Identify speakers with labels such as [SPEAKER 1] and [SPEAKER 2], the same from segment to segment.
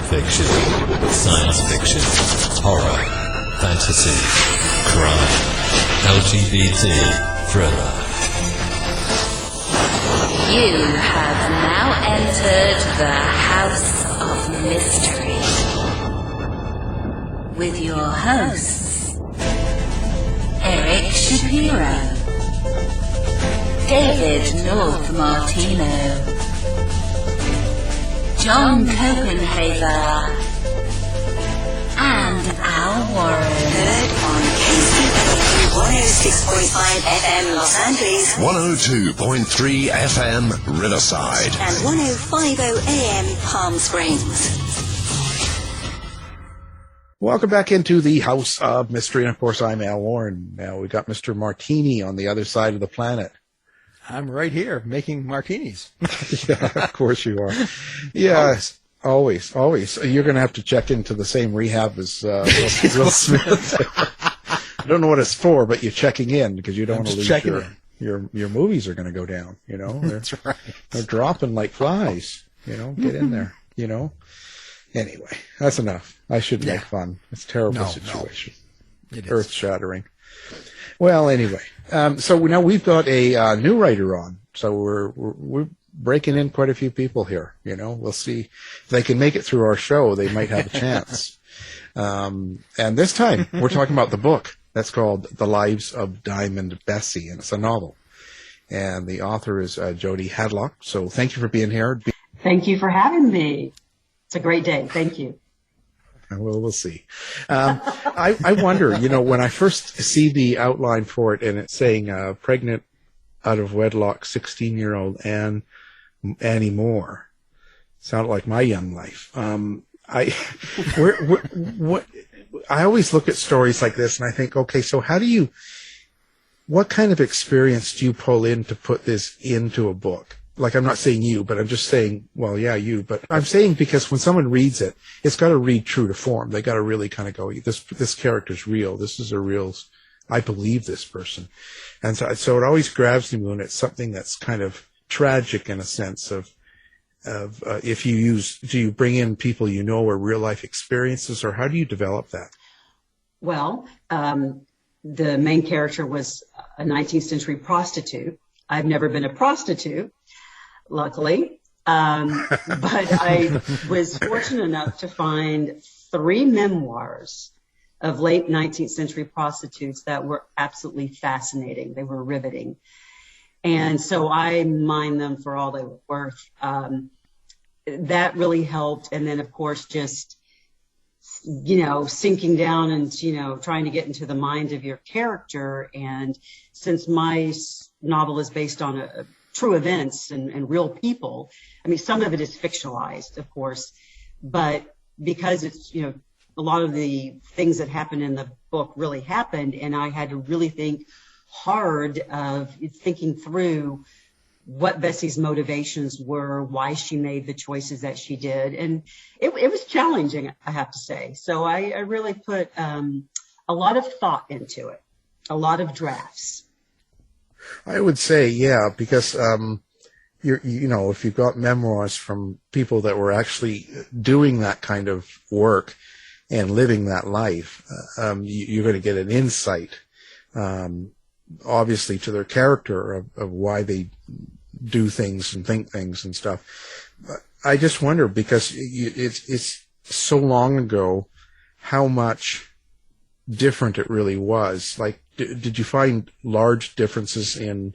[SPEAKER 1] fiction, science fiction, horror, fantasy, crime, LGBT, thriller.
[SPEAKER 2] You have now entered the House of Mystery with your hosts, Eric Shapiro, David North Martino, John Copenhaver, and Al Warren. Heard on KCP 106.5 FM Los Angeles,
[SPEAKER 3] 102.3 FM Riverside,
[SPEAKER 2] and 105.0 AM Palm Springs.
[SPEAKER 4] Welcome back into the House of Mystery, and of course I'm Al Warren. Now we got Mr. Martini on the other side of the planet.
[SPEAKER 5] I'm right here making martinis.
[SPEAKER 4] Yeah, of course you are. Yeah, always. You're going to have to check into the same rehab as Will Smith. I don't know what it's for, but you're checking in because you don't want to lose your movies are going to go down. You know,
[SPEAKER 5] That's right.
[SPEAKER 4] They're dropping like flies. You know, get in there. You know. Anyway, that's enough. I shouldn't make fun. It's a terrible situation.
[SPEAKER 5] It is.
[SPEAKER 4] Earth-shattering. Well, anyway, so now we've got a new writer on. So we're breaking in quite a few people here. You know, we'll see if they can make it through our show. They might have a chance. And this time we're talking about the book that's called The Lives of Diamond Bessie, and it's a novel. And the author is Jody Hadlock. So thank you for being here.
[SPEAKER 6] Thank you for having me. It's a great day. Thank you.
[SPEAKER 4] Well, we'll see. I wonder, you know, when I first see the outline for it and it's saying pregnant out of wedlock 16-year-old Annie Moore, sounded like my young life. I always look at stories like this and I think, okay, so what kind of experience do you pull in to put this into a book? Like, I'm not saying you, but I'm just saying, well, yeah, you, but I'm saying because when someone reads it, it's got to read true to form. They got to really kind of go, this character's real. This is a real, I believe this person. And so it always grabs me when it's something that's kind of tragic in a sense of do you bring in people you know or real life experiences, or how do you develop that?
[SPEAKER 6] Well, the main character was a 19th century prostitute. I've never been a prostitute, luckily, but I was fortunate enough to find 3 memoirs of late 19th century prostitutes that were absolutely fascinating. They were riveting. And so I mined them for all they were worth. That really helped. And then, of course, just, you know, sinking down and, you know, trying to get into the mind of your character. And since my novel is based on true events and real people, I mean, some of it is fictionalized, of course, but because it's, you know, a lot of the things that happened in the book really happened, and I had to really think hard of thinking through what Bessie's motivations were, why she made the choices that she did. And it was challenging, I have to say. So I really put a lot of thought into it, a lot of drafts.
[SPEAKER 4] I would say, yeah, because you know, if you've got memoirs from people that were actually doing that kind of work and living that life, you're going to get an insight, obviously, to their character of why they do things and think things and stuff. But I just wonder, because it's so long ago, how much different it really was. Like, did you find large differences in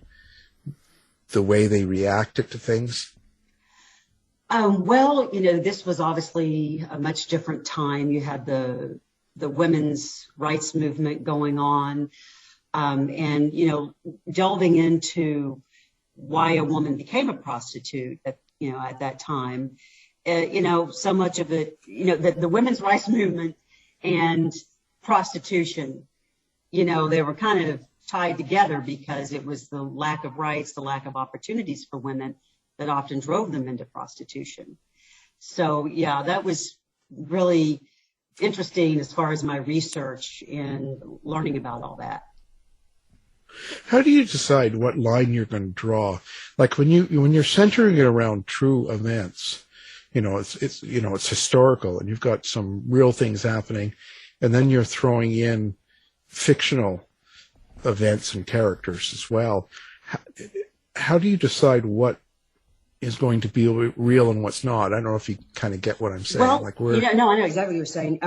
[SPEAKER 4] the way they reacted to things?
[SPEAKER 6] Well, you know, this was obviously a much different time. You had the women's rights movement going on, and, you know, delving into why a woman became a prostitute at that time. You know, so much of it, you know, the women's rights movement and prostitution, you know, they were kind of tied together because it was the lack of rights, the lack of opportunities for women that often drove them into prostitution. So, yeah, that was really interesting as far as my research and learning about all that.
[SPEAKER 4] How do you decide what line you're going to draw? Like when you're centering it around true events, it's historical, and you've got some real things happening, and then you're throwing in fictional events and characters as well. How do you decide what is going to be real and what's not? I don't know if you kind of get what I'm saying.
[SPEAKER 6] Well, no, I know exactly what you're saying.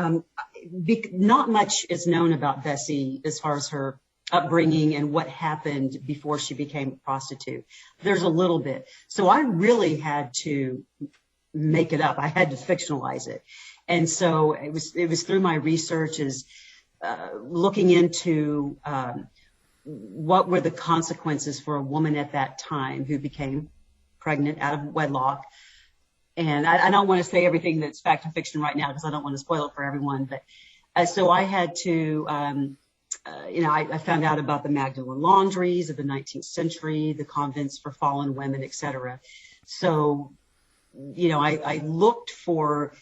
[SPEAKER 6] Not much is known about Bessie as far as her upbringing and what happened before she became a prostitute. There's a little bit. So I really had to make it up. I had to fictionalize it. And so it was through my research is looking into what were the consequences for a woman at that time who became pregnant out of wedlock. And I don't want to say everything that's fact and fiction right now because I don't want to spoil it for everyone. But so I had to, I found out about the Magdalene laundries of the 19th century, the convents for fallen women, etc. So, I looked for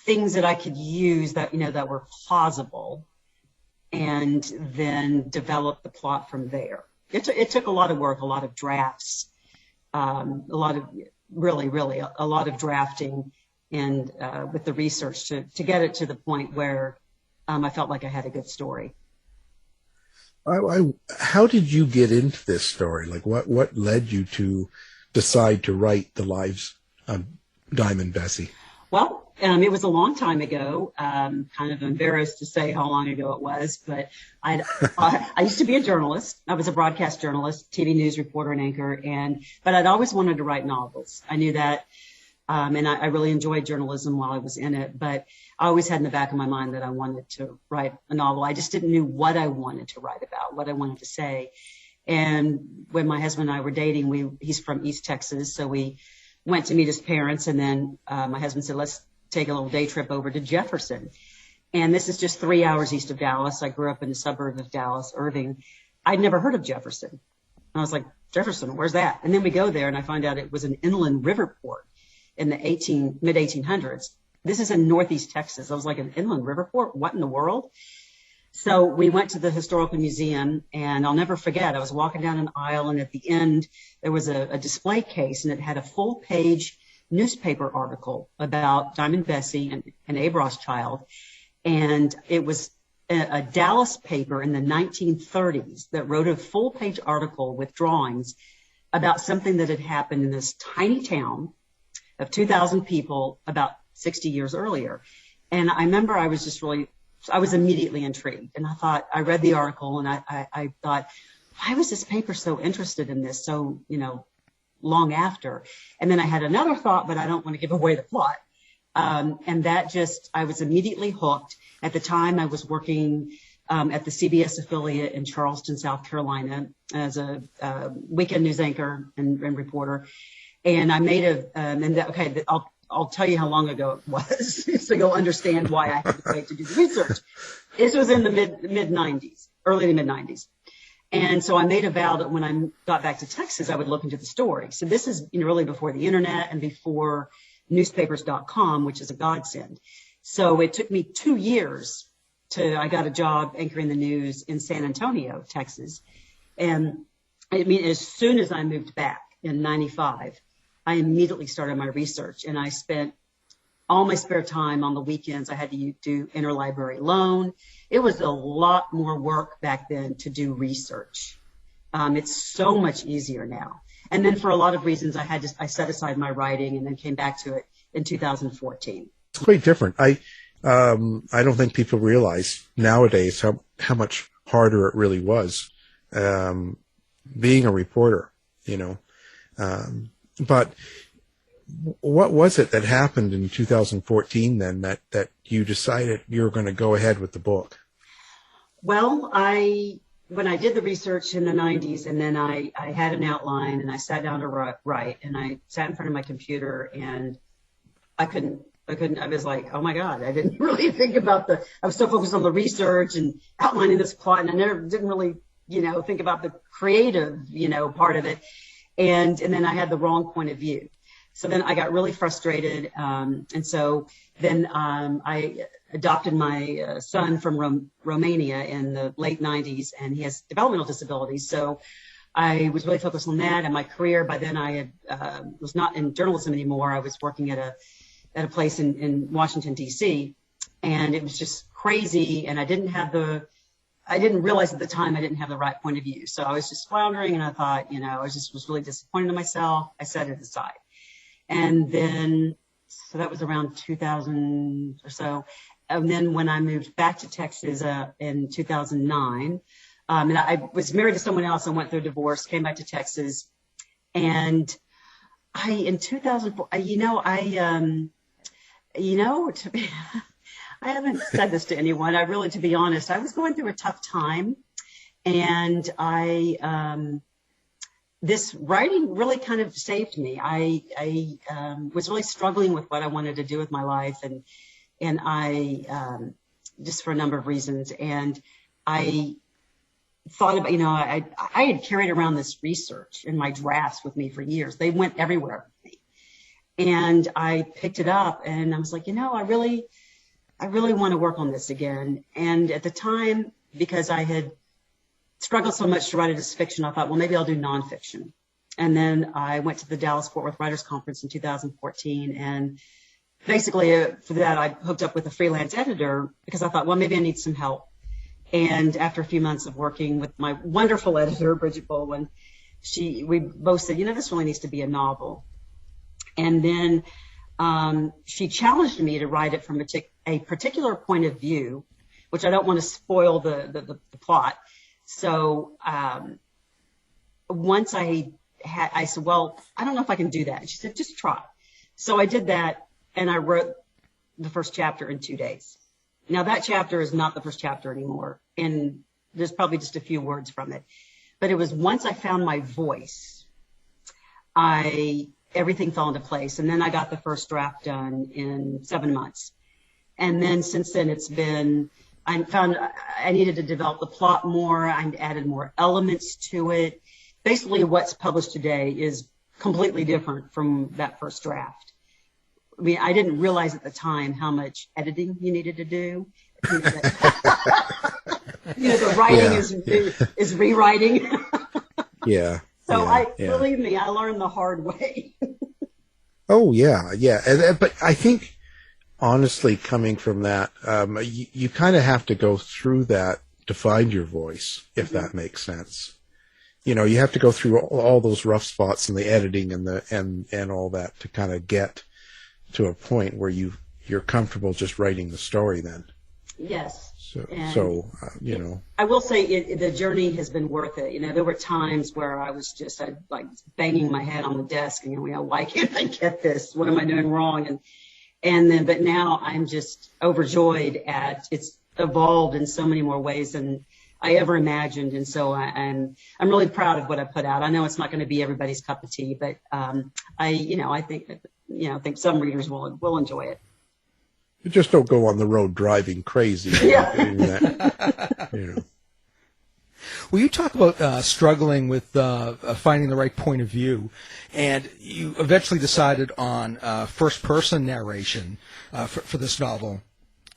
[SPEAKER 6] things that I could use that, that were plausible, and then developed the plot from there. It took a lot of work, a lot of drafts, a lot of drafting, and with the research to get it to the point where I felt like I had a good story.
[SPEAKER 4] How did you get into this story? Like, what led you to decide to write the Lives of Diamond Bessie? Well, it was a long time ago. Kind of embarrassed to say how long ago it was, but I used to be a journalist. I was a broadcast journalist, TV news reporter and anchor, but I'd always wanted to write novels. I knew that, and I really enjoyed journalism while I was in it, but I always had in the back of my mind that I wanted to write a novel. I just didn't know what I wanted to write about, what I wanted to say. And when my husband and I were dating, he's from East Texas, so we went to meet his parents, and then my husband said, let's take a little day trip over to Jefferson. And this is just 3 hours east of Dallas. I grew up in the suburb of Dallas, Irving. I'd never heard of Jefferson. And I was like, Jefferson, where's that? And then we go there, and I find out it was an inland river port in the mid-1800s. This is in Northeast Texas. I was like, an inland river port? What in the world? So we went to the historical museum, and I'll never forget, I was walking down an aisle, and at the end, there was a display case, and it had a full-page newspaper article about Diamond Bessie and Abe Rothschild. And it was a Dallas paper in the 1930s that wrote a full-page article with drawings about something that had happened in this tiny town of 2,000 people about 60 years earlier. And I remember I was immediately intrigued. And I read the article, and I thought, why was this paper so interested in this so, long after? And then I had another thought, but I don't want to give away the plot. And that I was immediately hooked. At the time, I was working at the CBS affiliate in Charleston, South Carolina, as a weekend news anchor and reporter. And I made I'll tell you how long ago it was, so you'll understand why I had to wait to do the research. This was in the mid-90s, early to mid-90s. And so I made a vow that when I got back to Texas, I would look into the story. So this is really before the internet and before newspapers.com, which is a godsend. So it took me 2 years I got a job anchoring the news in San Antonio, Texas. And as soon as I moved back in 95, I immediately started my research, and I spent all my spare time on the weekends. I had to do interlibrary loan. It was a lot more work back then to do research. It's so much easier now. And then for a lot of reasons, I set aside my writing and then came back to it in 2014. It's quite different. I don't think people realize nowadays how much harder it really was being a reporter, But what was it that happened in 2014 then that you decided you were going to go ahead with the book?
[SPEAKER 6] Well, when I did the research in the 90s, and then I had an outline, and I sat down to write, and I sat in front of my computer, and I was like, oh my God, I didn't really think about I was so focused on the research and outlining this plot, and I didn't really, think about the creative, part of it. And then I had the wrong point of view. So then I got really frustrated. And so then I adopted my son from Romania in the late 90s, and he has developmental disabilities. So I was really focused on that and my career. By then I had, was not in journalism anymore. I was working at a place in Washington, D.C., and it was just crazy. And I didn't realize at the time I didn't have the right point of view. So I was just floundering, and I thought, I was really disappointed in myself. I set it aside. And then, so that was around 2000 or so. And then when I moved back to Texas in 2009, and I was married to someone else and went through a divorce, came back to Texas. And in 2004, I haven't said this to anyone. To be honest, I was going through a tough time, and this writing really kind of saved me. I was really struggling with what I wanted to do with my life, and I just for a number of reasons. And I thought about, I had carried around this research in my drafts with me for years. They went everywhere with me, and I picked it up, and I was like, I really want to work on this again. And at the time, because I had struggled so much to write it as fiction, I thought, well, maybe I'll do nonfiction. And then I went to the Dallas-Fort Worth Writers Conference in 2014. And basically for that, I hooked up with a freelance editor because I thought, well, maybe I need some help. And after a few months of working with my wonderful editor, Bridget Baldwin, we both said, this really needs to be a novel. And then she challenged me to write it from a particular point of view, which I don't want to spoil the plot. So once I said, well, I don't know if I can do that. And she said, just try. So I did that, and I wrote the first chapter in 2 days. Now, that chapter is not the first chapter anymore, and there's probably just a few words from it. But it was once I found my voice, everything fell into place. And then I got the first draft done in 7 months. And then since then, I found I needed to develop the plot more. I added more elements to it. Basically, what's published today is completely different from that first draft. I mean, I didn't realize at the time how much editing you needed to do. The writing is rewriting.
[SPEAKER 4] Yeah.
[SPEAKER 6] So believe me, I learned the hard way.
[SPEAKER 4] Oh yeah. But I think, honestly, coming from that, you kind of have to go through that to find your voice, if that makes sense. You have to go through all those rough spots in the editing and all that to kind of get to a point where you're comfortable just writing the story then.
[SPEAKER 6] Yes.
[SPEAKER 4] So
[SPEAKER 6] I will say the journey has been worth it. There were times where I was just like banging my head on the desk and, why can't I get this? What am I doing wrong? But now I'm just overjoyed at it's evolved in so many more ways than I ever imagined. And so I'm really proud of what I put out. I know it's not going to be everybody's cup of tea, but I think some readers will enjoy it.
[SPEAKER 4] You just don't go on the road driving crazy.
[SPEAKER 5] Well, you talk about struggling with finding the right point of view, and you eventually decided on first-person narration for this novel.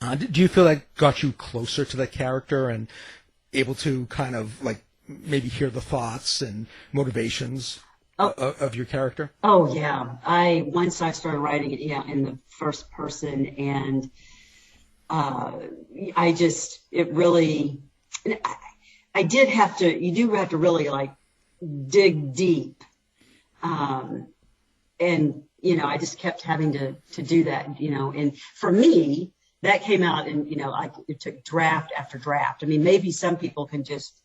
[SPEAKER 5] Do you feel that got you closer to the character and able to kind of like maybe hear the thoughts and motivations of your character? Oh
[SPEAKER 6] yeah, once I started writing it, in the first person, and you do have to really like dig deep, and I just kept having to do that, and for me that came out, and it took draft after draft. I mean, maybe some people can just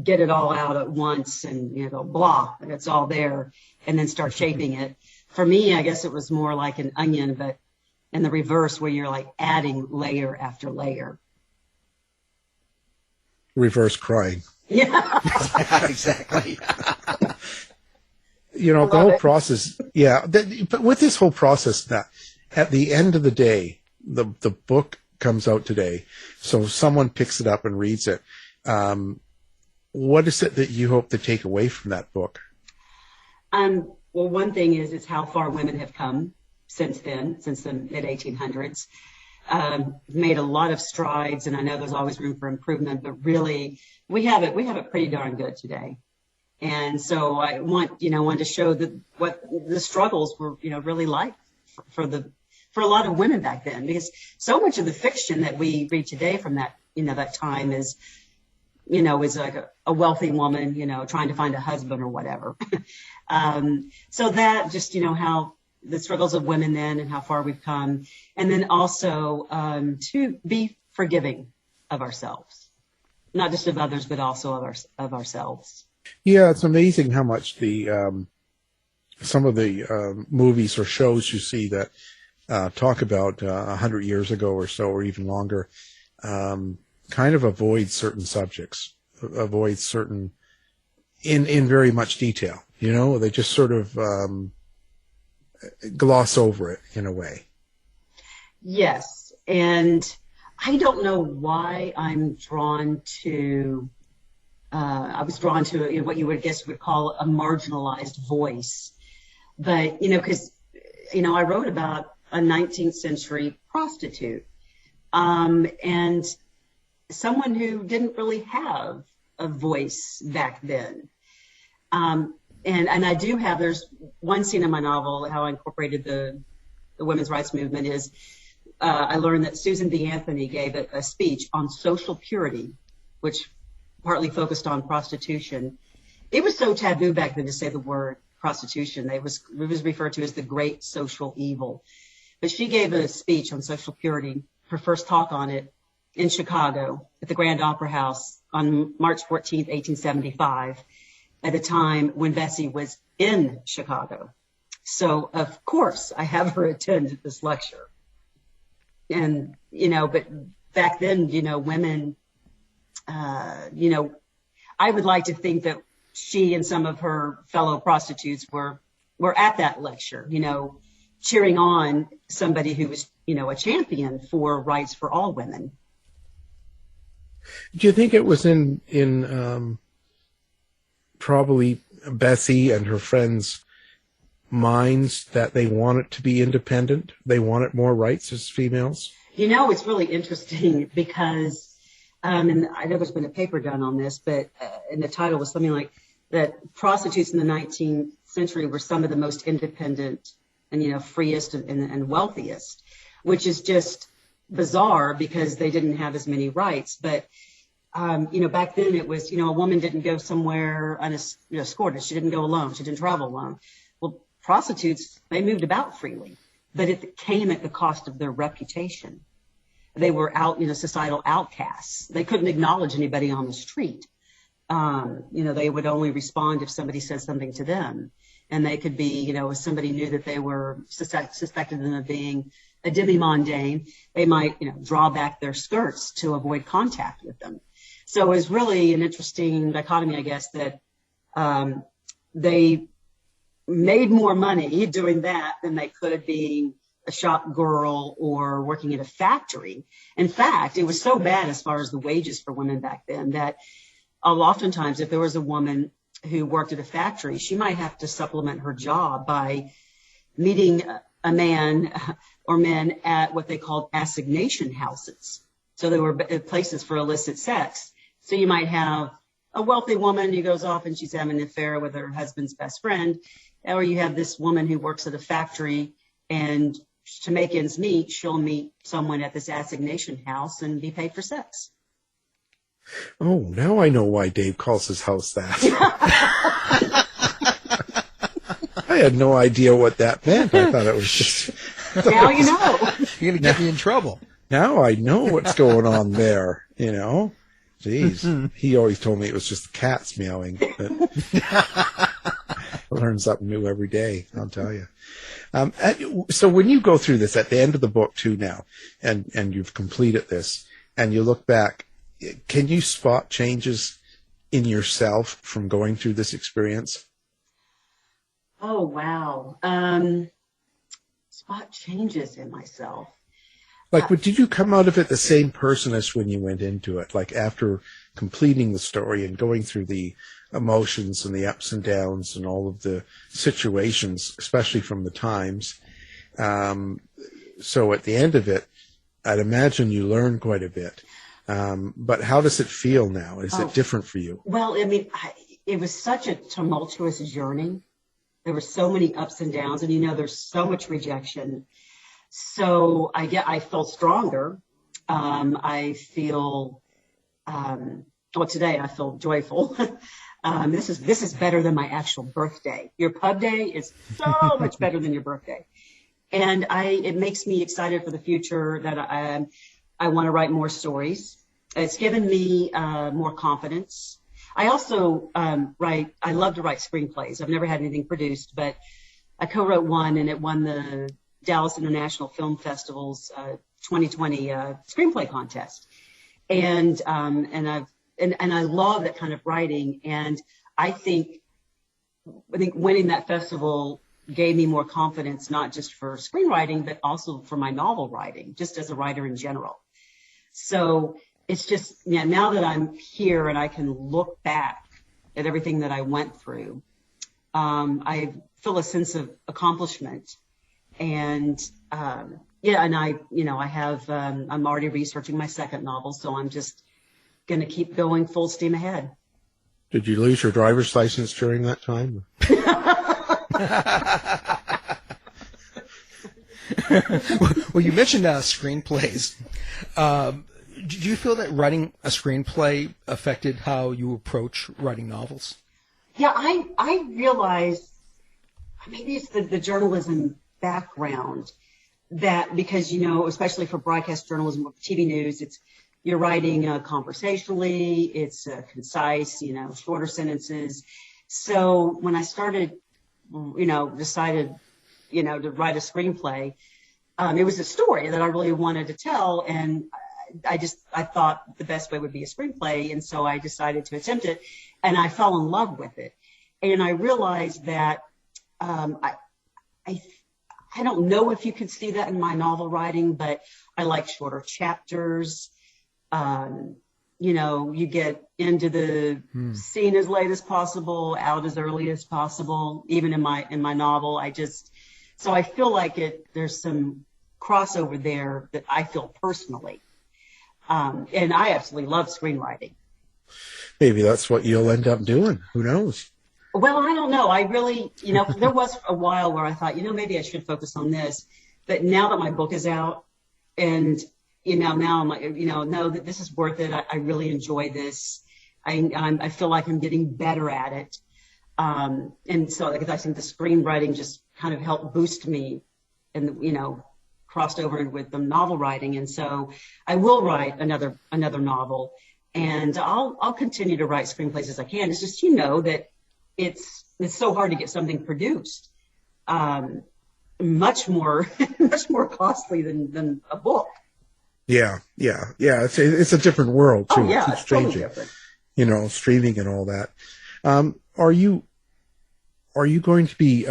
[SPEAKER 6] get it all out at once and go blah, and it's all there, and then start shaping it. For me, I guess it was more like an onion, but in the reverse, where you're like adding layer after layer.
[SPEAKER 4] Reverse crying.
[SPEAKER 6] Yeah.
[SPEAKER 5] Exactly.
[SPEAKER 4] The whole process. Yeah. But with this whole process, that at the end of the day, the book comes out today. So someone picks it up and reads it. What is it that you hope to take away from that book?
[SPEAKER 6] Well, one thing is how far women have come since then, since the mid 1800s. made a lot of strides, and I know there's always room for improvement, but really we have it pretty darn good today. And so I wanted to show that what the struggles were, really like for a lot of women back then, because so much of the fiction that we read today from that, that time is like a wealthy woman, trying to find a husband or whatever. So that just, how the struggles of women then and how far we've come. And then also to be forgiving of ourselves, not just of others, but also of ourselves.
[SPEAKER 4] Yeah, it's amazing how much some of the movies or shows you see that talk about 100 years ago or so, or even longer, kind of avoid certain subjects, avoid certain in very much detail. They just sort of gloss over it in a way.
[SPEAKER 6] Yes, and I don't know why I'm drawn to. I was drawn to what you would call a marginalized voice, but because I wrote about a 19th century prostitute, and someone who didn't really have a voice back then. And I do have, there's one scene in my novel, how I incorporated the women's rights movement is, I learned that Susan B. Anthony gave a speech on social purity, which partly focused on prostitution. It was so taboo back then to say the word prostitution. It was referred to as the great social evil. But she gave a speech on social purity, her first talk on it, in Chicago at the Grand Opera House on March 14th, 1875, at a time when Bessie was in Chicago. So, of course, I have her attend this lecture. And, but back then, women, I would like to think that she and some of her fellow prostitutes were at that lecture, cheering on somebody who was, a champion for rights for all women.
[SPEAKER 4] Do you think it was in probably Bessie and her friends' minds that they wanted to be independent? They wanted more rights as females?
[SPEAKER 6] It's really interesting because, and I know there's been a paper done on this, but and the title was something like that prostitutes in the 19th century were some of the most independent and, freest and wealthiest, which is just bizarre because they didn't have as many rights. But, back then it was, a woman didn't go somewhere unescorted. She didn't go alone. She didn't travel alone. Well, prostitutes, they moved about freely, but it came at the cost of their reputation. They were societal outcasts. They couldn't acknowledge anybody on the street. They would only respond if somebody said something to them. And they could be, if somebody knew that they were suspected them of being a demi-mondaine, they might, draw back their skirts to avoid contact with them. So it was really an interesting dichotomy, I guess, that they made more money doing that than they could being a shop girl or working at a factory. In fact, it was so bad as far as the wages for women back then that oftentimes if there was a woman who worked at a factory, she might have to supplement her job by meeting a man or men at what they called assignation houses. So there were places for illicit sex. So you might have a wealthy woman who goes off and she's having an affair with her husband's best friend, or you have this woman who works at a factory, and to make ends meet, she'll meet someone at this assignation house and be paid for sex.
[SPEAKER 4] Oh, now I know why Dave calls his house that. I had no idea what that meant. I thought it was just...
[SPEAKER 6] Now you know.
[SPEAKER 5] You're going to get me in trouble.
[SPEAKER 4] Now I know what's going on there, Jeez. He always told me it was just the cats meowing. But learn something new every day, I'll tell you. So when you go through this at the end of the book too now, and you've completed this, and you look back, can you spot changes in yourself from going through this experience?
[SPEAKER 6] Oh, wow. Spot changes in myself.
[SPEAKER 4] Like, did you come out of it the same person as when you went into it? Like, after completing the story and going through the emotions and the ups and downs and all of the situations, especially from the times. So at the end of it, I'd imagine you learn quite a bit. But how does it feel now? Is it different for you?
[SPEAKER 6] Well, I mean, it was such a tumultuous journey. There were so many ups and downs, and there's so much rejection. So I feel stronger. I feel, today I feel joyful. This is better than my actual birthday. Your pub day is so much better than your birthday. And it makes me excited for the future that I want to write more stories. It's given me more confidence. I also I love to write screenplays. I've never had anything produced, but I co-wrote one, and it won the Dallas International Film Festival's 2020 screenplay contest. And I love that kind of writing. And I think winning that festival gave me more confidence, not just for screenwriting, but also for my novel writing, just as a writer in general. So it's just, now that I'm here and I can look back at everything that I went through, I feel a sense of accomplishment. And, and I have, I'm already researching my second novel, so I'm just going to keep going full steam ahead.
[SPEAKER 4] Did you lose your driver's license during that time?
[SPEAKER 5] Well, you mentioned screenplays. Do you feel that writing a screenplay affected how you approach writing novels?
[SPEAKER 6] Yeah, I realize maybe it's the journalism background that, because, especially for broadcast journalism or TV news, you're writing conversationally, it's concise, shorter sentences. So when I started, decided, to write a screenplay, it was a story that I really wanted to tell. And I thought the best way would be a screenplay. And so I decided to attempt it, and I fell in love with it. And I realized that I don't know if you could see that in my novel writing, but I like shorter chapters. You get into the scene as late as possible, out as early as possible, even in my novel. So I feel like there's some crossover there that I feel personally. And I absolutely love screenwriting.
[SPEAKER 4] Maybe that's what you'll end up doing. Who knows?
[SPEAKER 6] Well, I don't know. I really, there was a while where I thought, maybe I should focus on this. But now that my book is out, and, now I'm like, no, this is worth it. I really enjoy this. I feel like I'm getting better at it. And so I think the screenwriting just kind of helped boost me and, crossed over with the novel writing. And so I will write another novel, and I'll continue to write screenplays as I can. It's just, that it's so hard to get something produced. Much more costly than a book.
[SPEAKER 4] Yeah. It's a different world too.
[SPEAKER 6] Oh, yeah,
[SPEAKER 4] it's changing.
[SPEAKER 6] Totally different.
[SPEAKER 4] Streaming and all that. Are you going to be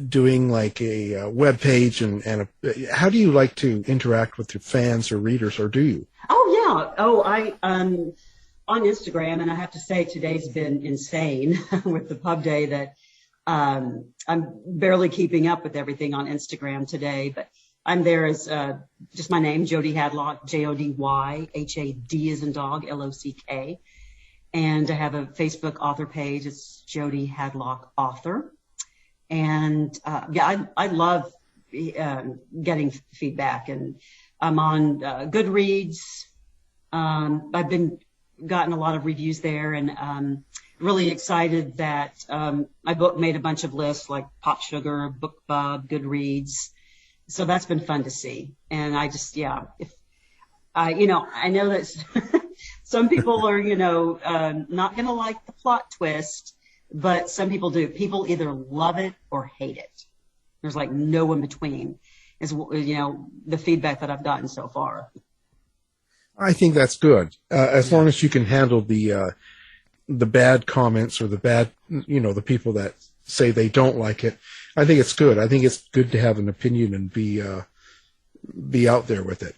[SPEAKER 4] doing like a web page and how do you like to interact with your fans or readers, or do you?
[SPEAKER 6] Oh yeah. I on Instagram, and I have to say today's been insane with the pub day that I'm barely keeping up with everything on Instagram today, but I'm there as just my name, Jody Hadlock, Jody Had as in dog, LOCK. And I have a Facebook author page. It's Jody Hadlock Author. And I love getting feedback. And I'm on Goodreads. I've gotten a lot of reviews there, and really excited that my book made a bunch of lists like Pop Sugar, BookBub, Goodreads. So that's been fun to see. And I just, I know that some people are, not going to like the plot twist, but some people do. People either love it or hate it. There's like no in between, is, the feedback that I've gotten so far.
[SPEAKER 4] I think that's good. As long as you can handle the bad comments or the bad, the people that say they don't like it. I think it's good. I think it's good to have an opinion and be out there with it.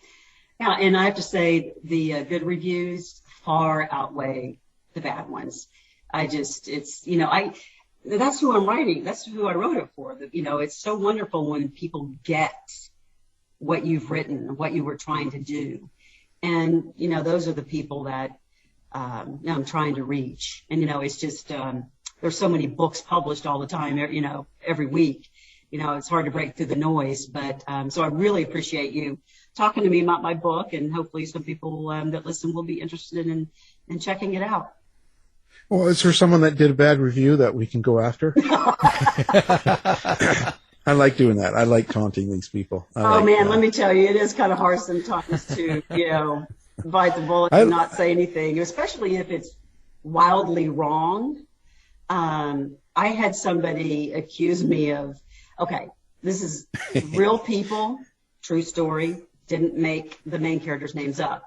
[SPEAKER 6] Yeah, and I have to say the good reviews far outweigh the bad ones. That's who I'm writing. That's who I wrote it for. It's so wonderful when people get what you've written, what you were trying to do. And, those are the people that I'm trying to reach. And, it's just, there's so many books published all the time, every week. It's hard to break through the noise. But so I really appreciate you talking to me about my book, and hopefully some people that listen will be interested in checking it out.
[SPEAKER 4] Well, is there someone that did a bad review that we can go after? I like doing that. I like taunting these people.
[SPEAKER 6] Let me tell you, it is kind of hard sometimes to, bite the bullet and not say anything, especially if it's wildly wrong. I had somebody accuse me of, okay, this is real people, true story, didn't make the main characters' names up.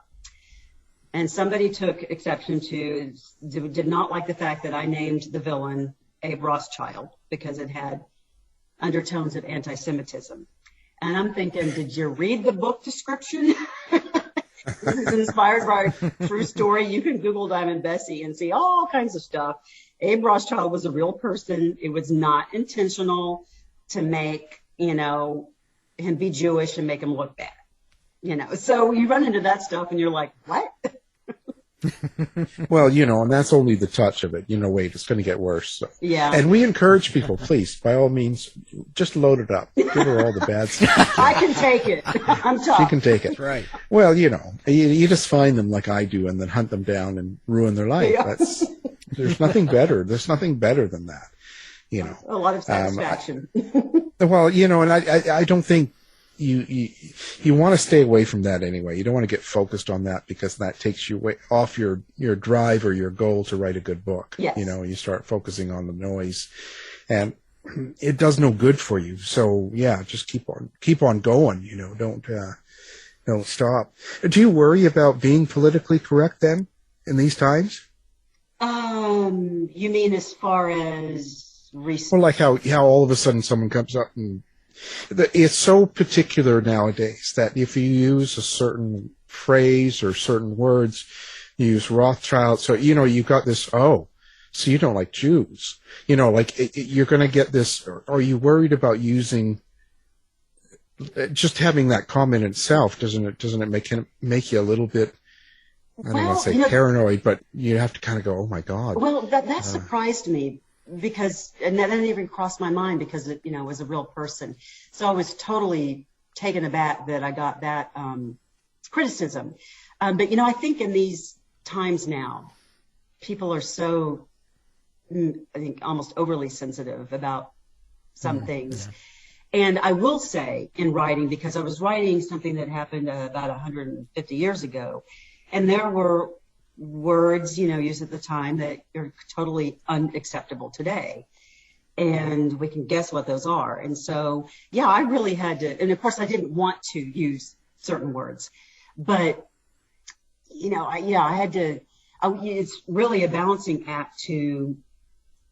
[SPEAKER 6] And somebody took exception to, did not like the fact that I named the villain Abe Rothschild because it had undertones of anti-Semitism. And I'm thinking, did you read the book description? This is inspired by a true story. You can Google Diamond Bessie and see all kinds of stuff. Abe Rothschild was a real person. It was not intentional to make, him be Jewish and make him look bad. So you run into that stuff and you're like, what?
[SPEAKER 4] Well, and that's only the touch of it. Wait, it's going to get worse. So.
[SPEAKER 6] Yeah.
[SPEAKER 4] And we encourage people, please, by all means, just load it up. Give her all the bad stuff.
[SPEAKER 6] I can take it. I'm tough.
[SPEAKER 4] You can take it.
[SPEAKER 5] Right.
[SPEAKER 4] Well, you just find them like I do and then hunt them down and ruin their life.
[SPEAKER 6] Yeah.
[SPEAKER 4] There's nothing better. There's nothing better than that.
[SPEAKER 6] A lot of satisfaction.
[SPEAKER 4] Well, and I don't think you want to stay away from that anyway. You don't want to get focused on that because that takes you off your drive or your goal to write a good book.
[SPEAKER 6] Yes.
[SPEAKER 4] You start focusing on the noise, and it does no good for you. So yeah, just keep on going. Don't stop. Do you worry about being politically correct then in these times?
[SPEAKER 6] You mean as far as
[SPEAKER 4] Well, like how all of a sudden someone comes up and it's so particular nowadays that if you use a certain phrase or certain words, you use Rothschild. So, you've got this, so you don't like Jews. You're going to get this. Are you worried about using, just having that comment itself? Doesn't it make you a little bit, I don't want to say paranoid, but you have to kind of go, oh my God.
[SPEAKER 6] Well, that surprised me. Because, and that didn't even cross my mind because it, was a real person. So I was totally taken aback that I got that criticism. But, I think in these times now, people are so, I think, almost overly sensitive about some things. Yeah. And I will say in writing, because I was writing something that happened about 150 years ago, and there were words, used at the time that are totally unacceptable today. And we can guess what those are. And so, yeah, I really had to, and of course I didn't want to use certain words, but, I had to, it's really a balancing act to,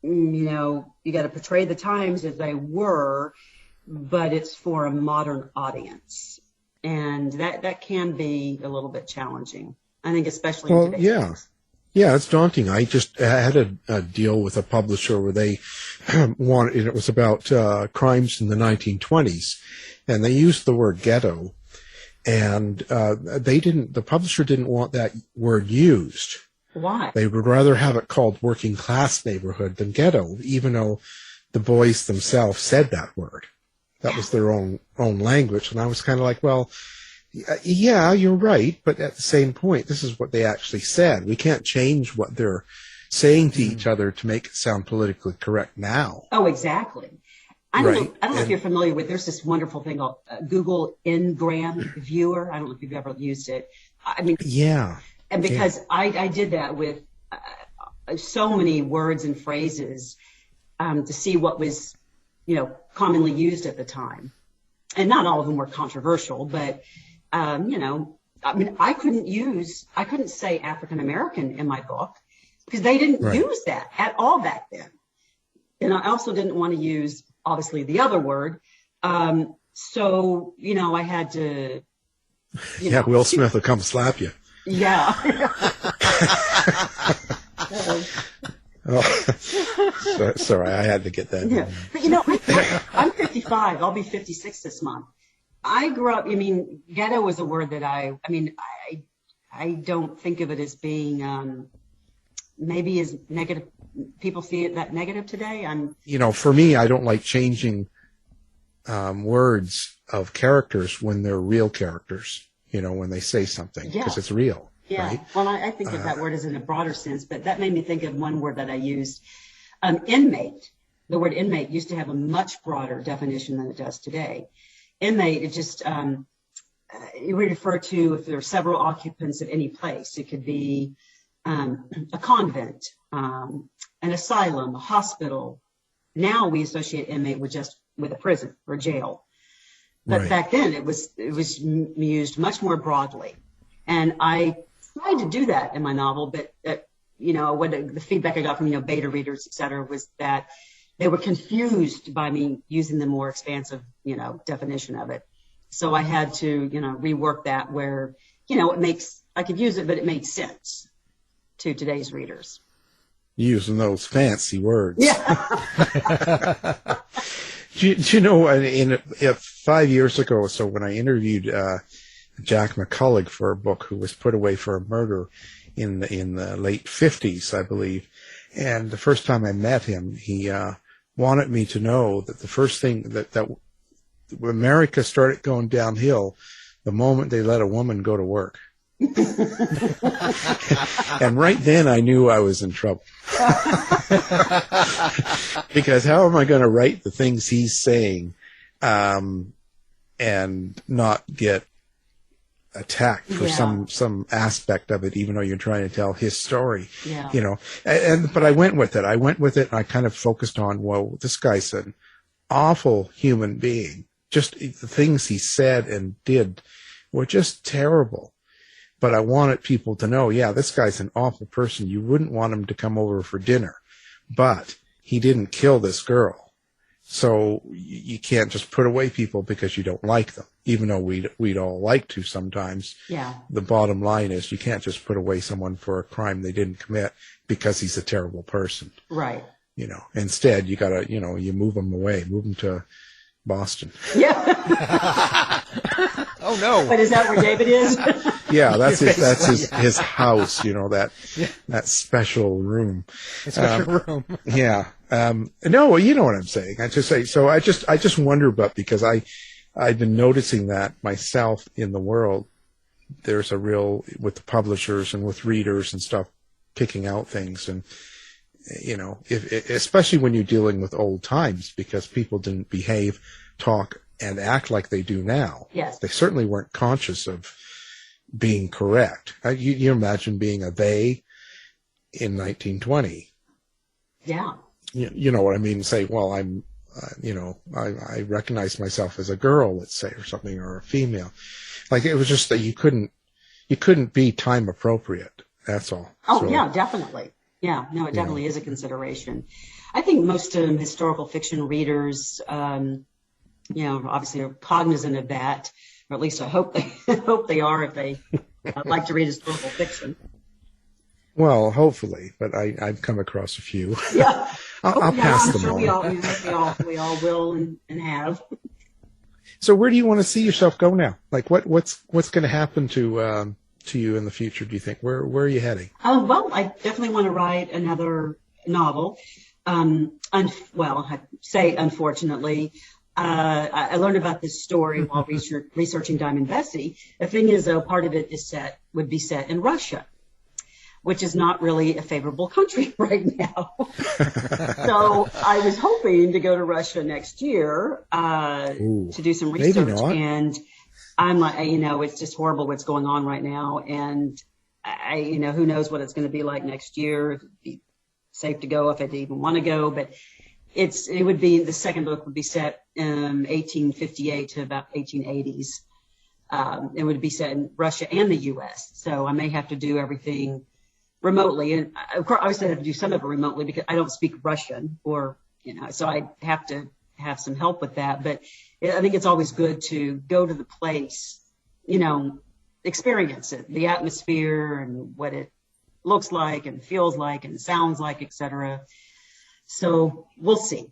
[SPEAKER 6] you got to portray the times as they were, but it's for a modern audience. And that can be a little bit challenging. I think especially in today's days.
[SPEAKER 4] Yeah, it's daunting. I just had a deal with a publisher where they wanted, it was about crimes in the 1920s, and they used the word ghetto, and the publisher didn't want that word used.
[SPEAKER 6] Why?
[SPEAKER 4] They would rather have it called working class neighborhood than ghetto, even though the boys themselves said that word. That was their own language, and I was kind of like, well, yeah, you're right, but at the same point, this is what they actually said. We can't change what they're saying to each other to make it sound politically correct now.
[SPEAKER 6] Oh, exactly. I don't know if you're familiar with, there's this wonderful thing called Google Ngram Viewer. I don't know if you've ever used it.
[SPEAKER 4] Yeah.
[SPEAKER 6] And because I did that with so many words and phrases to see what was, commonly used at the time. And not all of them were controversial, but I couldn't say African American in my book because they didn't use that at all back then. And I also didn't want to use, obviously, the other word. So, I had to,
[SPEAKER 4] Will Smith will come slap you.
[SPEAKER 6] Yeah.
[SPEAKER 4] Sorry, I had to get that.
[SPEAKER 6] Yeah. But, I'm 55. I'll be 56 this month. I grew up, ghetto was a word that I don't think of it as being maybe as negative. People see it that negative today.
[SPEAKER 4] For me, I don't like changing words of characters when they're real characters, when they say something, because it's real.
[SPEAKER 6] Yeah.
[SPEAKER 4] Right?
[SPEAKER 6] Well, I think of that word as in a broader sense, but that made me think of one word that I used. Inmate. The word inmate used to have a much broader definition than it does today. Inmate, it just, you refer to if there are several occupants of any place. It could be a convent, an asylum, a hospital. Now we associate inmate with a prison or jail. But back then it was used much more broadly. And I tried to do that in my novel, but the feedback I got from beta readers, et cetera, was that they were confused by me using the more expansive definition of it. So I had to rework that where I could use it, but it made sense to today's readers.
[SPEAKER 4] Using those fancy words.
[SPEAKER 6] Yeah.
[SPEAKER 4] do you know? 5 years ago or so, when I interviewed Jack McCollum for a book, who was put away for a murder in the late 50s, I believe. And the first time I met him, he wanted me to know that the first thing that America started going downhill the moment they let a woman go to work. And right then I knew I was in trouble. Because how am I going to write the things he's saying and not get attacked for some aspect of it, even though you're trying to tell his story, but I went with it. And I kind of focused on, well, this guy's an awful human being. Just the things he said and did were just terrible. But I wanted people to know, this guy's an awful person. You wouldn't want him to come over for dinner, but he didn't kill this girl. So you can't just put away people because you don't like them, even though we'd all like to sometimes. Yeah. The bottom line is you can't just put away someone for a crime they didn't commit because he's a terrible person. Right. Instead you gotta, you move him away, move him to Boston. Yeah.
[SPEAKER 5] Oh no.
[SPEAKER 6] But is that where David is?
[SPEAKER 4] Yeah, that's his house, that special room.
[SPEAKER 5] Special room.
[SPEAKER 4] Yeah. No, you know what I'm saying. I just wonder about, because I've been noticing that myself in the world. There's a real, with the publishers and with readers and stuff, picking out things, and especially when you're dealing with old times, because people didn't behave, talk, and act like they do now. Yes. They certainly weren't conscious of being correct. You imagine being a they in 1920. Yeah. You know what I mean? Say, well, I'm, I recognize myself as a girl, let's say, or something, or a female. Like, it was just that you couldn't be time appropriate. That's all. Oh, so, yeah, definitely. Yeah, no, it definitely is a consideration. I think most historical fiction readers, obviously are cognizant of that, or at least I hope they are if they like to read historical fiction. Well, hopefully, but I've come across a few. Yeah, I'll pass them on. We all will and have. So, where do you want to see yourself go now? Like, what's going to happen to you in the future? Do you think? Where are you heading? Well, I definitely want to write another novel. I say unfortunately. I learned about this story while researching Diamond Bessie. The thing is, though, part of it would be set in Russia, which is not really a favorable country right now. So I was hoping to go to Russia next year to do some research. And I'm like, it's just horrible what's going on right now. And who knows what it's going to be like next year. It'd be safe to go if I even want to go, but it would be, the second book would be set in 1858 to about 1880s. It would be set in Russia and the U.S. So I may have to do everything remotely. And of course, I always have to do some of it remotely because I don't speak Russian, so I have to have some help with that. But I think it's always good to go to the place, experience it, the atmosphere and what it looks like and feels like and sounds like, etc. So we'll see.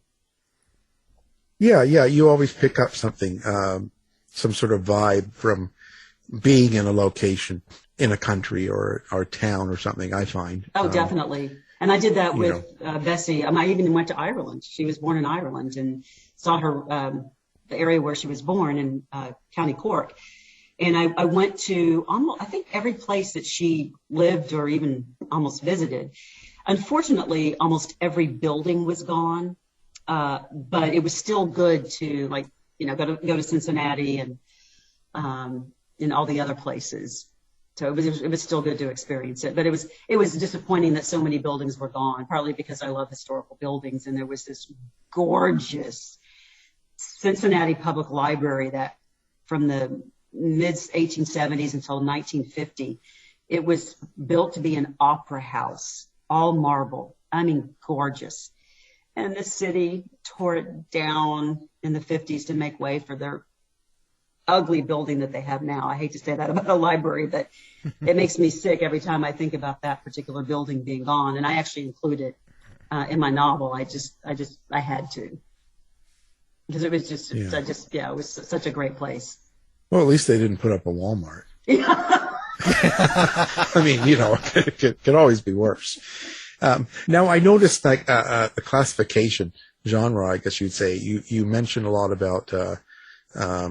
[SPEAKER 4] Yeah. You always pick up something. some sort of vibe from being in a location in a country or town or something, I find.
[SPEAKER 6] Oh, definitely. And I did that with Bessie. I even went to Ireland. She was born in Ireland, and saw her, the area where she was born in County Cork. And I went to almost, I think, every place that she lived or even almost visited. Unfortunately, almost every building was gone, but it was still good to, like, go to Cincinnati and all the other places. So it was still good to experience it, but it was disappointing that so many buildings were gone, partly because I love historical buildings, and there was this gorgeous Cincinnati Public Library that from the mid 1870s until 1950, it was built to be an opera house, all marble. I mean, gorgeous. And the city tore it down in the 50s to make way for their ugly building that they have now. I hate to say that about a library, but it makes me sick every time I think about that particular building being gone. And I actually include it in my novel. I had to, because it was just, it was such a great place.
[SPEAKER 4] Well, at least they didn't put up a Walmart. I mean, it could always be worse. Now, I noticed like the classification genre, I guess you'd say. You mentioned a lot about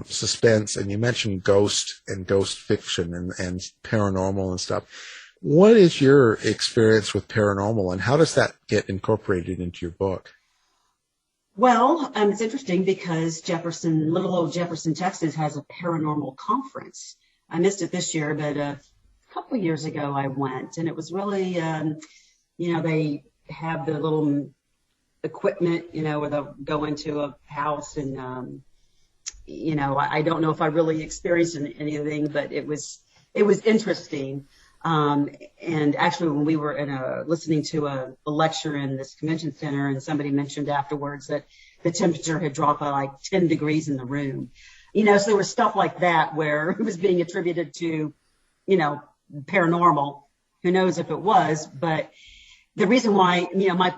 [SPEAKER 4] suspense, and you mentioned ghost and ghost fiction and paranormal and stuff. What is your experience with paranormal, and how does that get incorporated into your book?
[SPEAKER 6] Well, it's interesting because little old Jefferson, Texas has a paranormal conference. I missed it this year, but a couple of years ago I went, and it was really, they have the little equipment, where they'll go into a house and, I don't know if I really experienced anything, but it was interesting. And actually, when we were listening to a lecture in this convention center, and somebody mentioned afterwards that the temperature had dropped by like 10 degrees in the room, so there was stuff like that where it was being attributed to, paranormal. Who knows if it was, but the reason why,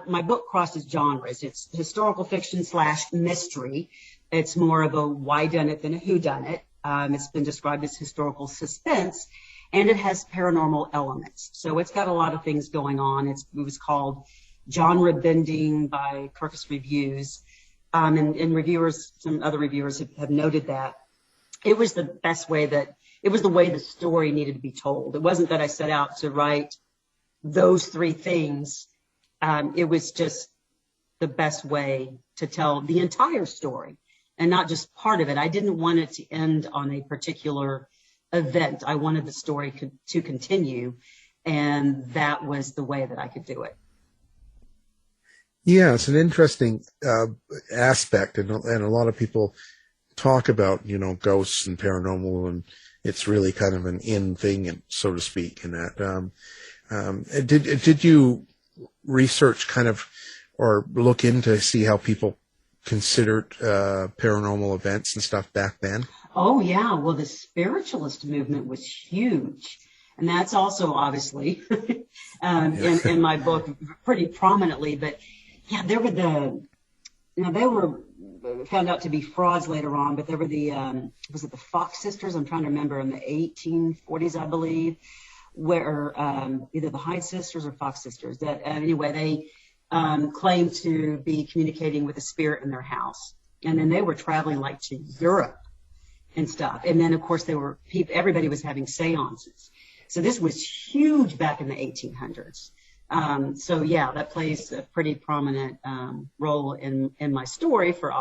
[SPEAKER 6] my book crosses genres. It's historical fiction / mystery. It's more of a whodunit than a whodunit. It's been described as historical suspense, and it has paranormal elements. So it's got a lot of things going on. It was called genre bending by Kirkus Reviews. And reviewers, some other reviewers have noted that it was the best way it was the way the story needed to be told. It wasn't that I set out to write those three things. It was just the best way to tell the entire story and not just part of it. I didn't want it to end on a particular event. I wanted the story to continue, and that was the way that I could do it.
[SPEAKER 4] Yeah, it's an interesting aspect, and a lot of people talk about, ghosts and paranormal, and it's really kind of an in thing, and so to speak. And that did you research kind of or look into see how people considered paranormal events and stuff back then?
[SPEAKER 6] Oh yeah, well the spiritualist movement was huge, and that's also obviously in my book pretty prominently. But yeah, there were they were found out to be frauds later on, but there were was it the Fox sisters? I'm trying to remember, in the 1840s, I believe, where either the Hyde sisters or Fox sisters. That anyway, they claimed to be communicating with a spirit in their house, and then they were traveling like to Europe and stuff. And then of course everybody was having seances. So this was huge back in the 1800s. So yeah, that plays a pretty prominent role in my story for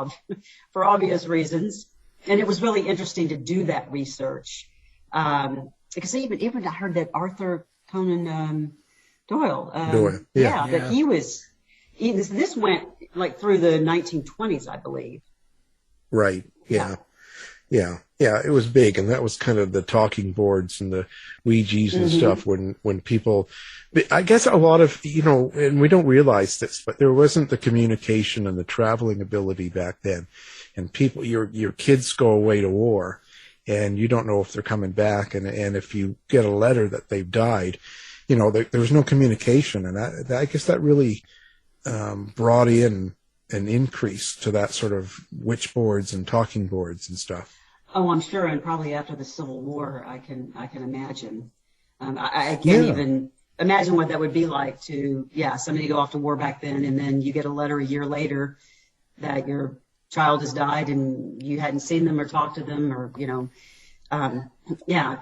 [SPEAKER 6] obvious reasons. And it was really interesting to do that research because even I heard that Arthur Conan Doyle, that he was. This went like through the 1920s, I believe.
[SPEAKER 4] Right. Yeah. It was big, and that was kind of the talking boards and the Ouijas and stuff when people, I guess a lot of, and we don't realize this, but there wasn't the communication and the traveling ability back then. And people, your kids go away to war, and you don't know if they're coming back. And if you get a letter that they've died, there was no communication. And I guess that really brought in an increase to that sort of witch boards and talking boards and stuff.
[SPEAKER 6] Oh, I'm sure, and probably after the Civil War, I can imagine. I can't even imagine what that would be like to, somebody go off to war back then, and then you get a letter a year later that your child has died and you hadn't seen them or talked to them, or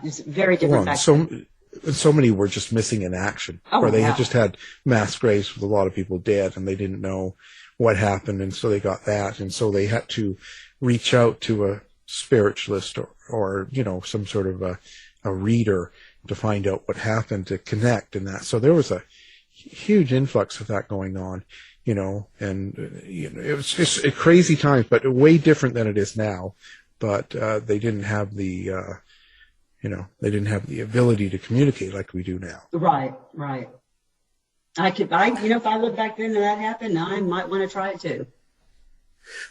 [SPEAKER 6] it's very different back then.
[SPEAKER 4] So many were just missing in action, where they had just had mass graves with a lot of people dead, and they didn't know what happened, and so they got that, and so they had to reach out to a spiritualist or some sort of a reader to find out what happened, to connect and that. So there was a huge influx of that going on, and it was just a crazy time, but way different than it is now. But they didn't have the they didn't have the ability to communicate like we do now.
[SPEAKER 6] Right. If I lived back then and that happened, I might want to try it too.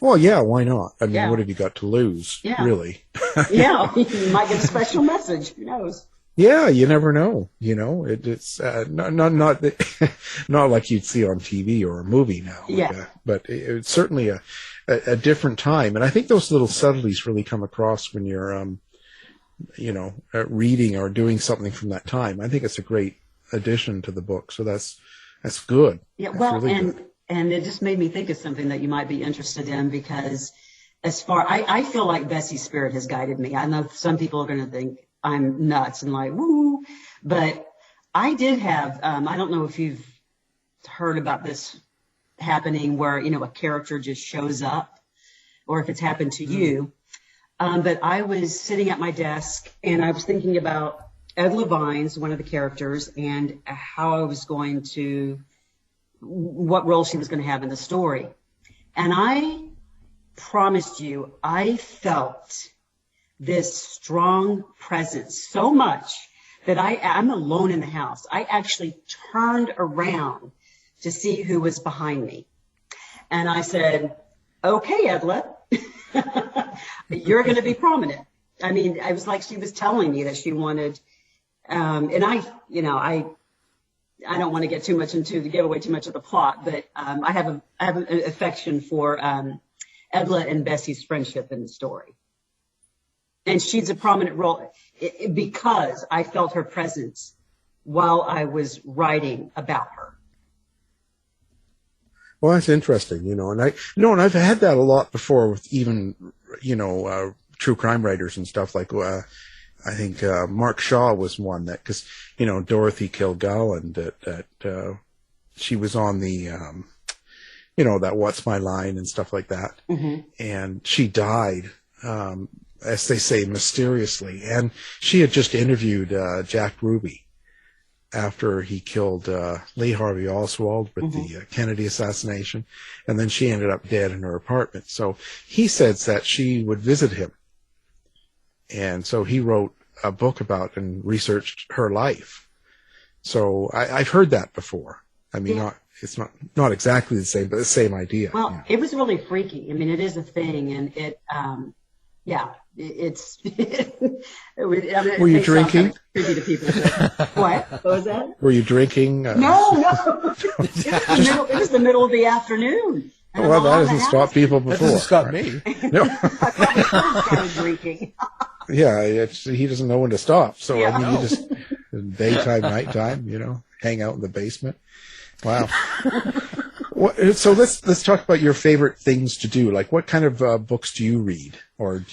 [SPEAKER 4] Well, yeah, why not? I mean, what have you got to lose, really?
[SPEAKER 6] Yeah, you might get a special message. Who knows?
[SPEAKER 4] Yeah, you never know. It's not like you'd see on TV or a movie now. But it's certainly a different time, and I think those little subtleties really come across when you're reading or doing something from that time. I think it's a great addition to the book. So that's good. Yeah, that's really good.
[SPEAKER 6] And it just made me think of something that you might be interested in, because I feel like Bessies Spirit has guided me. I know some people are going to think I'm nuts and like, woo, but I did have, I don't know if you've heard about this happening where, a character just shows up, or if it's happened to you. But I was sitting at my desk and I was thinking about Ed Levine's, one of the characters, and how I was going to, what role she was going to have in the story. And I promised you, I felt this strong presence so much that I'm alone in the house. I actually turned around to see who was behind me. And I said, okay, Edla, you're going to be prominent. I mean, it was like she was telling me that she wanted, and I don't want to get too much to give away too much of the plot, but I have an affection for Edla and Bessie's friendship in the story. And she's a prominent role because I felt her presence while I was writing about her.
[SPEAKER 4] Well, that's interesting, and I've had that a lot before with even, true crime writers and stuff. Like, I think Mark Shaw was one that, because Dorothy Kilgallen, that she was on the that What's My Line and stuff like that, and she died, as they say, mysteriously, and she had just interviewed Jack Ruby after he killed Lee Harvey Oswald with the Kennedy assassination, and then she ended up dead in her apartment. So he says that she would visit him, and so he wrote a book about and researched her life. So I've heard that before. I mean, it's not exactly the same, but the same idea.
[SPEAKER 6] Well, it was really freaky. I mean, it is a thing, and it's.
[SPEAKER 4] Were you drinking?
[SPEAKER 6] Creepy to people. What was that?
[SPEAKER 4] Were you drinking?
[SPEAKER 6] No. It was the middle of the afternoon.
[SPEAKER 4] Well, that hasn't stopped people before.
[SPEAKER 5] That doesn't stop me.
[SPEAKER 4] No.
[SPEAKER 6] I probably started drinking.
[SPEAKER 4] Yeah, he doesn't know when to stop. So I mean, you just daytime, nighttime, hang out in the basement. Wow. So let's talk about your favorite things to do. Like, what kind of books do you read, or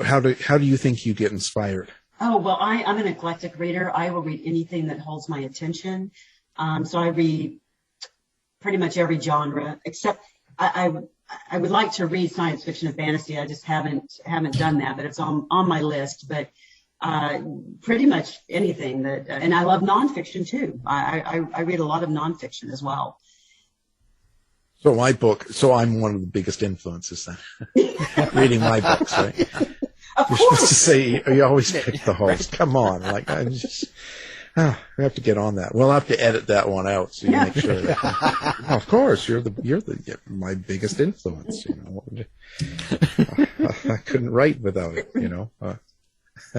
[SPEAKER 4] how do you think you get inspired?
[SPEAKER 6] Oh, well, I'm an eclectic reader. I will read anything that holds my attention. So I read pretty much every genre, except I would like to read science fiction and fantasy. I just haven't done that, but it's on my list. But pretty much anything that, and I love nonfiction too. I read a lot of nonfiction as well.
[SPEAKER 4] So I'm one of the biggest influences then. Reading my books, right?
[SPEAKER 6] Of
[SPEAKER 4] You're
[SPEAKER 6] course.
[SPEAKER 4] supposed to say you always pick the host. Come on, like I just. Oh, we have to get on that. We'll have to edit that one out so you make sure. Of course, you're my biggest influence. I couldn't write without it.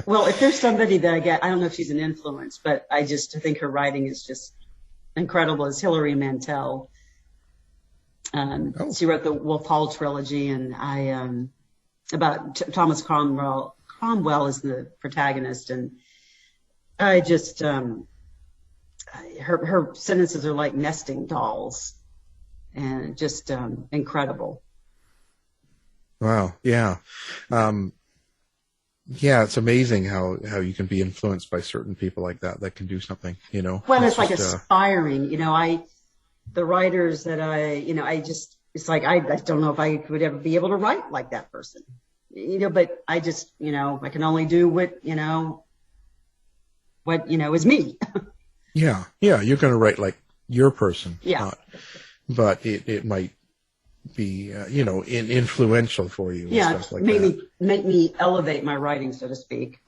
[SPEAKER 6] Well, if there's somebody that I don't know if she's an influence, but I think her writing is just incredible. Is Hilary Mantel. She wrote the Wolf Hall trilogy, and about Thomas Cromwell Cromwell is the protagonist, and I just her sentences are like nesting dolls, and just incredible.
[SPEAKER 4] Wow. Yeah. Yeah, it's amazing how you can be influenced by certain people like that can do something, you know.
[SPEAKER 6] Well, it's like aspiring, you know, the writers that it's like, I don't know if I would ever be able to write like that person, you know, but I just, you know, I can only do what is me.
[SPEAKER 4] Yeah. You're going to write like your person.
[SPEAKER 6] Yeah.
[SPEAKER 4] But it might be, influential for you.
[SPEAKER 6] Yeah.
[SPEAKER 4] And stuff like
[SPEAKER 6] make me elevate my writing, so to speak.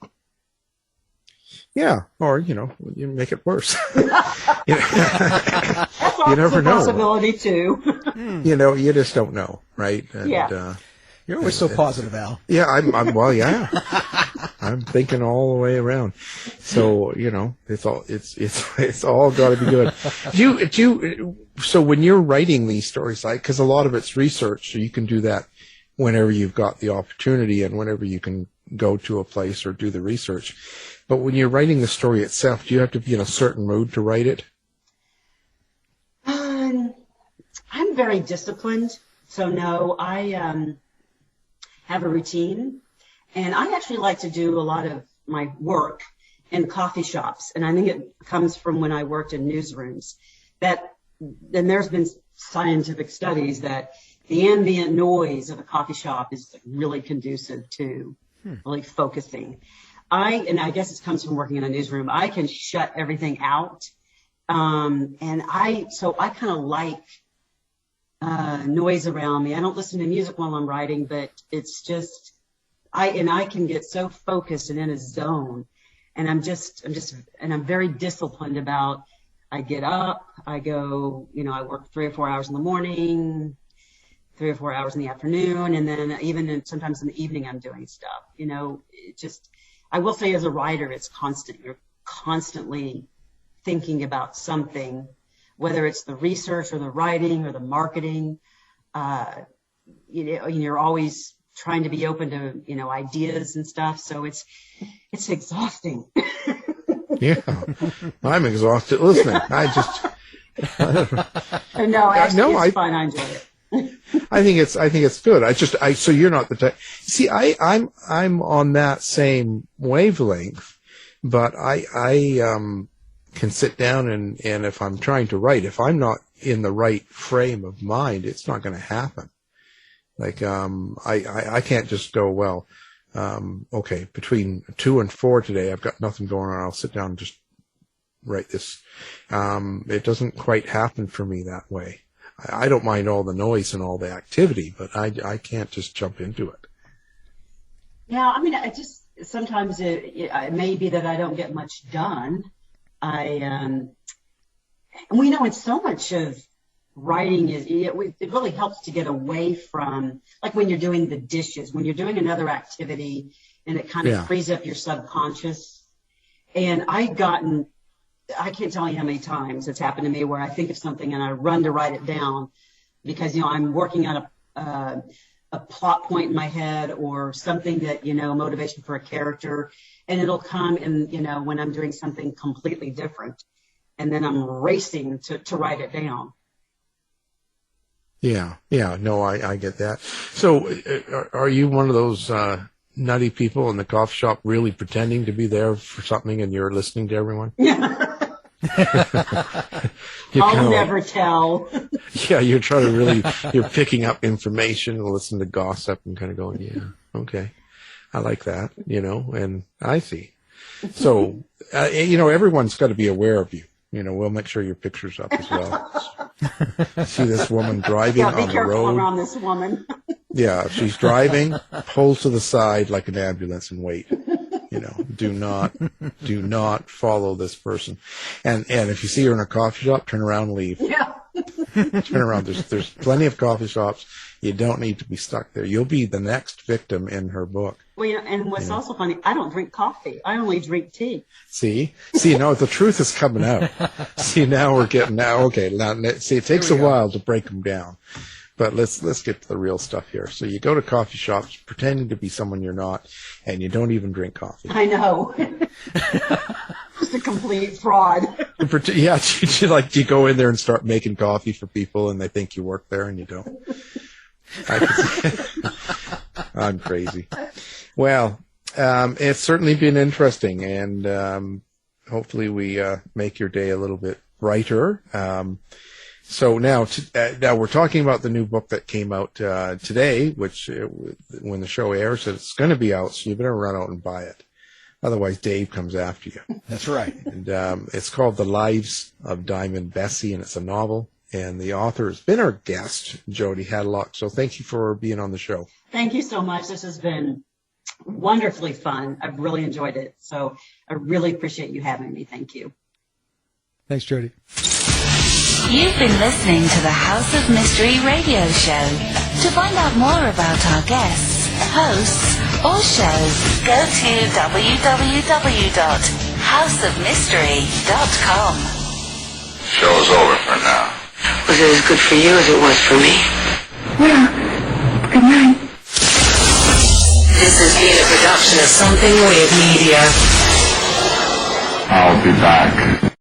[SPEAKER 4] Yeah. Or, you make it worse.
[SPEAKER 6] That's
[SPEAKER 4] You never know.
[SPEAKER 6] Possibility too.
[SPEAKER 4] You just don't know. Right. And,
[SPEAKER 6] yeah.
[SPEAKER 5] You're always so positive, Al.
[SPEAKER 4] Yeah, well, yeah. I'm thinking all the way around. So, it's all got to be good. So when you're writing these stories, like, cause a lot of it's research, so you can do that whenever you've got the opportunity and whenever you can go to a place or do the research. But when you're writing the story itself, do you have to be in a certain mood to write it?
[SPEAKER 6] I'm very disciplined. So no, I, have a routine, and I actually like to do a lot of my work in coffee shops, and I think it comes from when I worked in newsrooms. And there's been scientific studies that the ambient noise of a coffee shop is really conducive to really focusing. I guess it comes from working in a newsroom. I can shut everything out, and I kind of like noise around me. I don't listen to music while I'm writing, but it's just, I can get so focused and in a zone, and I'm very disciplined about, I get up, I go, I work 3 or 4 hours in the morning, 3 or 4 hours in the afternoon, and then sometimes in the evening I'm doing stuff, I will say as a writer, it's constant. You're constantly thinking about something, whether it's the research or the writing or the marketing, you're always trying to be open to, ideas and stuff. So it's exhausting.
[SPEAKER 4] Yeah, I'm exhausted listening. It's fun. I enjoy it. I think it's good. So you're not the type. See, I'm on that same wavelength, but I can sit down and if I'm trying to write, if I'm not in the right frame of mind, it's not going to happen. Like, I can't just go, okay, between 2 and 4 today, I've got nothing going on. I'll sit down and just write this. It doesn't quite happen for me that way. I don't mind all the noise and all the activity, but I can't just jump into it.
[SPEAKER 6] Yeah. I mean, sometimes it may be that I don't get much done. We know it's so much of writing it really helps to get away from, like when you're doing the dishes, when you're doing another activity, and it kind of frees up your subconscious. And I can't tell you how many times it's happened to me where I think of something and I run to write it down because, I'm working on a plot point in my head or something that, motivation for a character, and it'll come and, when I'm doing something completely different, and then I'm racing to write it down.
[SPEAKER 4] Yeah. No, I get that. So are you one of those nutty people in the coffee shop really pretending to be there for something and you're listening to everyone?
[SPEAKER 6] I'll never tell.
[SPEAKER 4] Yeah, you're picking up information and listening to gossip and kind of going, yeah, okay. I like that, and I see. So, everyone's got to be aware of you. We'll make sure your picture's up as well. See this woman driving on the road.
[SPEAKER 6] Be careful around this woman.
[SPEAKER 4] Yeah, she's driving, pulls to the side like an ambulance and wait. Do not follow this person. And if you see her in a coffee shop, turn around and leave.
[SPEAKER 6] Yeah.
[SPEAKER 4] Turn around. There's plenty of coffee shops. You don't need to be stuck there. You'll be the next victim in her book.
[SPEAKER 6] Well, and what's also funny, I don't drink coffee. I only drink tea.
[SPEAKER 4] See, the truth is coming out. See, now we're getting okay. Now, see, it takes a while to break them down, But let's get to the real stuff here. So you go to coffee shops pretending to be someone you're not, and you don't even drink coffee.
[SPEAKER 6] I know. Just a complete fraud.
[SPEAKER 4] Yeah, you go in there and start making coffee for people, and they think you work there, and you don't. I'm crazy. Well, it's certainly been interesting, and hopefully we make your day a little bit brighter. So now we're talking about the new book that came out today, which when the show airs, it's going to be out, so you better run out and buy it. Otherwise, Dave comes after you.
[SPEAKER 5] That's right.
[SPEAKER 4] And it's called The Lives of Diamond Bessie, and it's a novel. And the author has been our guest, Jody Hadlock. So thank you for being on the show.
[SPEAKER 6] Thank you so much. This has been wonderfully fun. I've really enjoyed it. So I really appreciate you having me. Thank you.
[SPEAKER 5] Thanks, Jody.
[SPEAKER 2] You've been listening to the House of Mystery radio show. To find out more about our guests, hosts, or shows, go to www.houseofmystery.com.
[SPEAKER 7] Show's over for now.
[SPEAKER 8] Was it as good for you as it was for me? Well, good night. This has been a production of Something Weird Media.
[SPEAKER 7] I'll be back.